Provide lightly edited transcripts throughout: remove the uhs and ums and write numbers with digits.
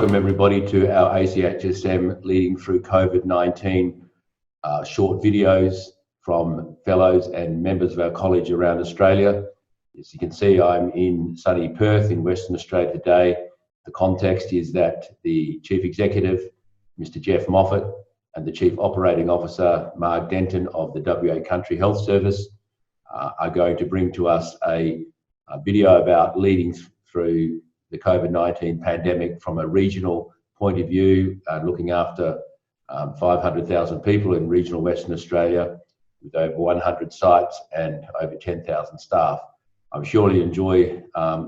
welcome everybody to our ACHSM Leading Through COVID-19 short videos from fellows and members of our college around Australia. As you can see, I'm in sunny Perth in Western Australia today. The context is that the Chief Executive, Mr. Jeff Moffett, and the Chief Operating Officer, Margaret Denton of the WA Country Health Service are going to bring to us a video about leading through the COVID-19 pandemic from a regional point of view, looking after 500,000 people in regional Western Australia with over 100 sites and over 10,000 staff. I'm sure you enjoy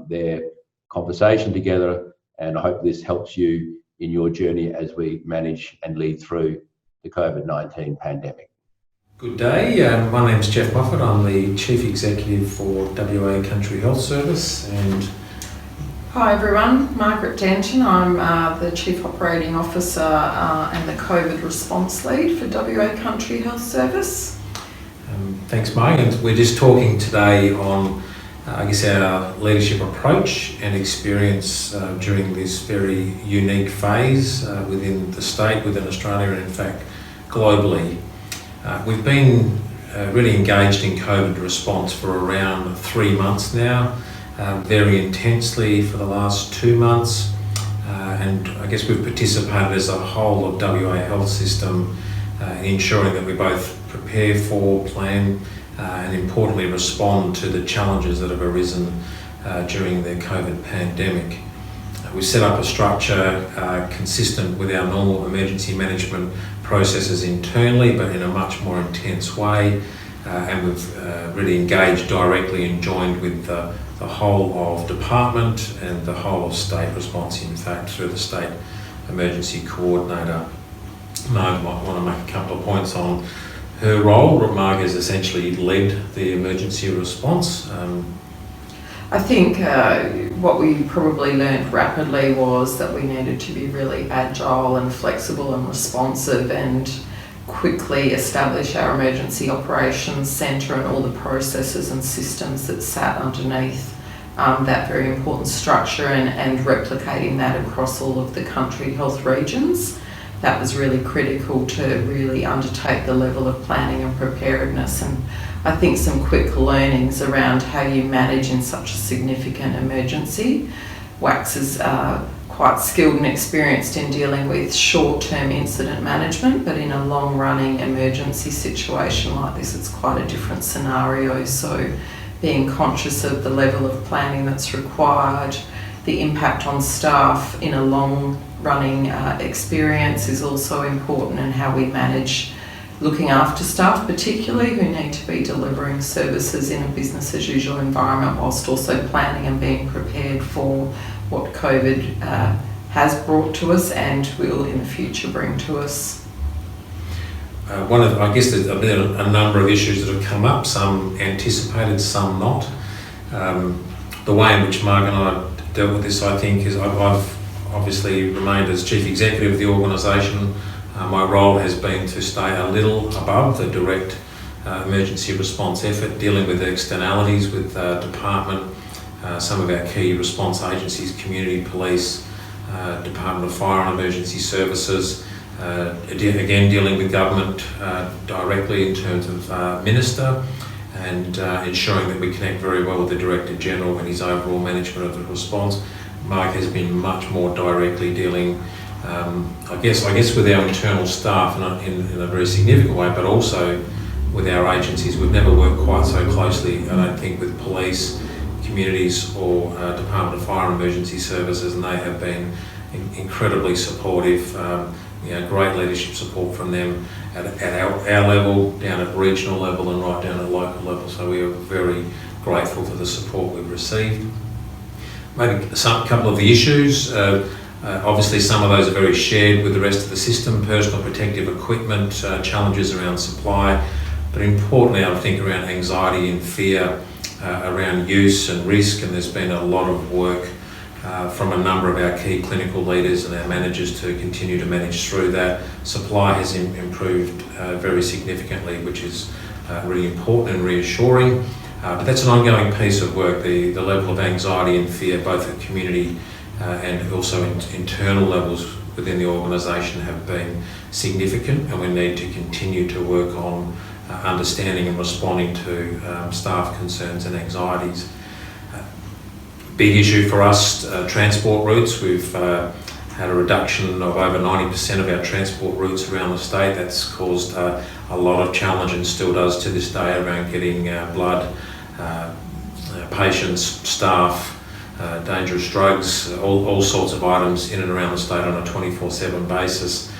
their conversation together, and I hope this helps you in your journey as we manage and lead through the COVID-19 pandemic. Good day, my name is Jeff Moffett. I'm the Chief Executive for WA Country Health Service. And hi everyone, Margaret Denton. I'm the Chief Operating Officer and the COVID Response Lead for WA Country Health Service. Thanks, Mike. And we're just talking today on, our leadership approach and experience during this very unique phase within the state, within Australia, and in fact, globally. We've been really engaged in COVID response for around 3 months now, very intensely for the last 2 months, and I guess we've participated as a whole of WA health system in ensuring that we both prepare for, plan, and importantly respond to the challenges that have arisen during the COVID pandemic. We set up a structure consistent with our normal emergency management processes internally, but in a much more intense way, and we've really engaged directly and joined with the whole of department and the whole of state response, in fact, through the state emergency coordinator. Marg might want to make a couple of points on her role. Marg has essentially led the emergency response. I think what we probably learned rapidly was that we needed to be really agile and flexible and responsive and quickly establish our emergency operations centre and all the processes and systems that sat underneath that very important structure and replicating that across all of the country health regions. That was really critical to really undertake the level of planning and preparedness, and I think some quick learnings around how you manage in such a significant emergency. WACHS is quite skilled and experienced in dealing with short-term incident management, but in a long-running emergency situation like this, it's quite a different scenario. So being conscious of the level of planning that's required, the impact on staff in a long-running experience is also important, and how we manage looking after staff particularly who need to be delivering services in a business as usual environment, whilst also planning and being prepared for what COVID has brought to us and will in the future bring to us. There's been a number of issues that have come up, some anticipated, some not. The way in which Marg and I dealt with this, I think, is I've obviously remained as Chief Executive of the organisation. My role has been to stay a little above the direct emergency response effort, dealing with the externalities with department, some of our key response agencies, community police, Department of Fire and Emergency Services, again dealing with government directly in terms of Minister, and ensuring that we connect very well with the Director General and his overall management of the response. Mark has been much more directly dealing I guess with our internal staff in a very significant way, but also with our agencies. We've never worked quite so closely, I don't think, with police, communities, or Department of Fire and Emergency Services, and they have been incredibly supportive. Great leadership support from them at our level, down at regional level, and right down at local level. So we are very grateful for the support we've received. Maybe a couple of the issues. Obviously, some of those are very shared with the rest of the system: personal protective equipment, challenges around supply, but importantly, I think around anxiety and fear around use and risk. And there's been a lot of work from a number of our key clinical leaders and our managers to continue to manage through that. Supply has improved very significantly, which is really important and reassuring. But that's an ongoing piece of work, the level of anxiety and fear, both at community and also internal levels within the organisation have been significant, and we need to continue to work on understanding and responding to staff concerns and anxieties. Big issue for us, transport routes. We've had a reduction of over 90% of our transport routes around the state. That's caused a lot of challenge and still does to this day around getting blood, patients, staff, dangerous drugs, all sorts of items in and around the state on a 24/7 basis.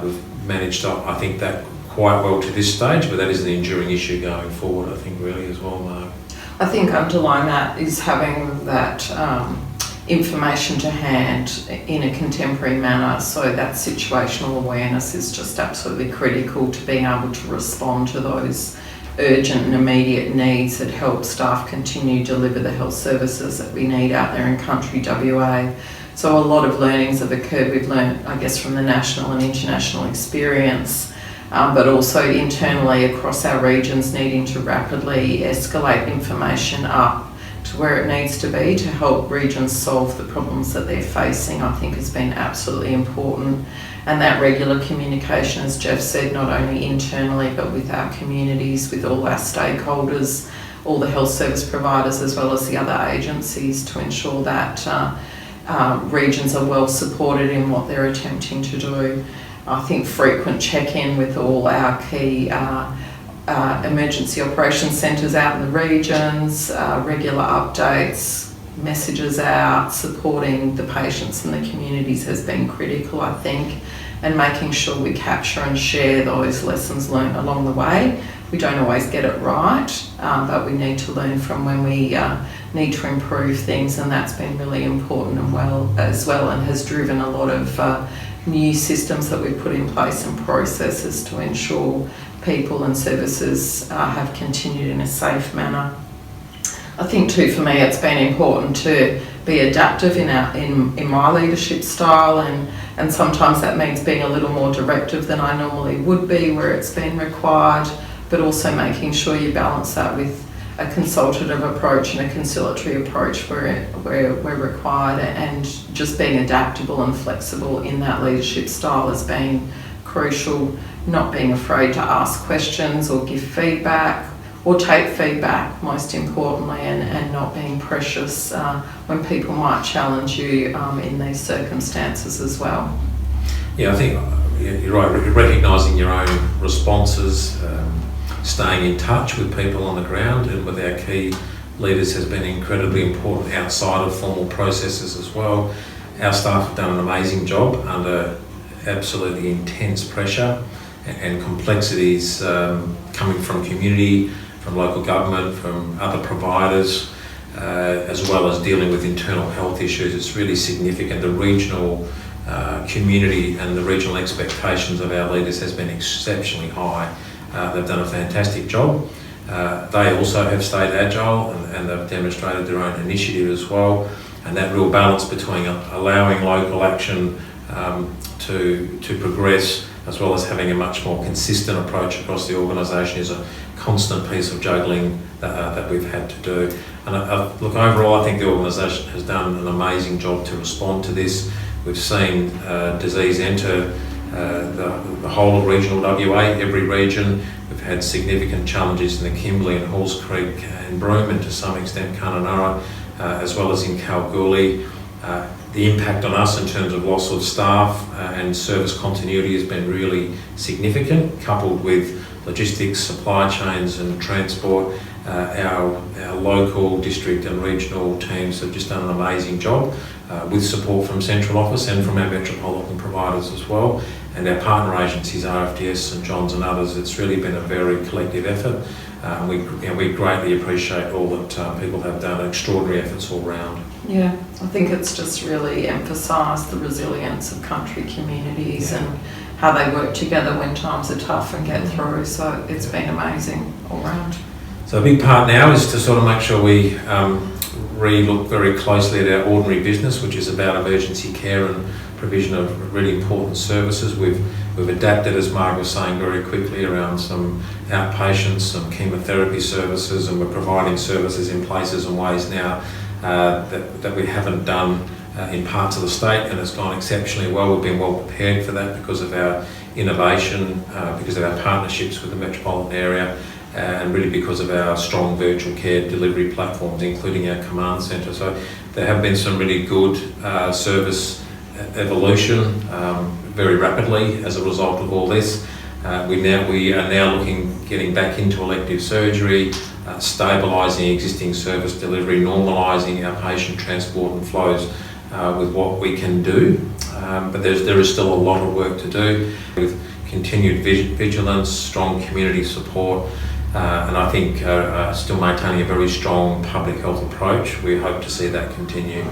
We've managed, I think, that quite well to this stage, but that is an enduring issue going forward, I think, really, as well, Mark. I think underlying that is having that information to hand in a contemporary manner, so that situational awareness is just absolutely critical to being able to respond to those urgent and immediate needs that help staff continue to deliver the health services that we need out there in country WA. So a lot of learnings have occurred. We've learned, I guess, from the national and international experience, but also internally across our regions, needing to rapidly escalate information up to where it needs to be to help regions solve the problems that they're facing, I think has been absolutely important. And that regular communication, as Jeff said, not only internally but with our communities, with all our stakeholders, all the health service providers as well as the other agencies, to ensure that regions are well supported in what they're attempting to do. I think frequent check-in with all our key emergency operations centres out in the regions, regular updates, messages out, supporting the patients and the communities has been critical, I think, and making sure we capture and share those lessons learned along the way. We don't always get it right, but we need to learn from when we need to improve things, and that's been really important and and has driven a lot of new systems that we've put in place and processes to ensure people and services have continued in a safe manner. I think too, for me, it's been important to be adaptive in my leadership style, and sometimes that means being a little more directive than I normally would be where it's been required, but also making sure you balance that with a consultative approach and a conciliatory approach where required, and just being adaptable and flexible in that leadership style has been crucial. Not being afraid to ask questions or give feedback or take feedback, most importantly, and not being precious when people might challenge you in these circumstances as well. Yeah, I think you're right, recognising your own responses, staying in touch with people on the ground and with our key leaders has been incredibly important outside of formal processes as well. Our staff have done an amazing job under absolutely intense pressure and complexities coming from community, from local government, from other providers, as well as dealing with internal health issues. It's really significant. The regional community and the regional expectations of our leaders has been exceptionally high. They've done a fantastic job. They also have stayed agile and they've demonstrated their own initiative as well. And that real balance between allowing local action to progress, as well as having a much more consistent approach across the organisation, is a constant piece of juggling that we've had to do. And look, overall, I think the organisation has done an amazing job to respond to this. We've seen disease enter the whole of regional WA, every region. We've had significant challenges in the Kimberley and Halls Creek and Broome, and to some extent Kununurra, as well as in Kalgoorlie. The impact on us in terms of loss of staff and service continuity has been really significant, coupled with logistics, supply chains and transport. Our local, district and regional teams have just done an amazing job with support from central office and from our metropolitan providers as well. And our partner agencies, RFDS, St John's and others, it's really been a very collective effort. We greatly appreciate all that people have done, extraordinary efforts all round. Yeah, I think it's just really emphasised the resilience of country communities and how they work together when times are tough and get through. So it's been amazing all round. So a big part now is to sort of make sure we re-look very closely at our ordinary business, which is about emergency care and provision of really important services. We've adapted, as Margaret was saying, very quickly around some outpatients, some chemotherapy services, and we're providing services in places and ways now that we haven't done in parts of the state, and it's gone exceptionally well. We've been well prepared for that because of our innovation, because of our partnerships with the metropolitan area, and really because of our strong virtual care delivery platforms, including our command centre. So there have been some really good service evolution very rapidly as a result of all this. We are now getting back into elective surgery, stabilising existing service delivery, normalising our patient transport and flows with what we can do. But there is still a lot of work to do with continued vigilance, strong community support, and I think still maintaining a very strong public health approach. We hope to see that continue.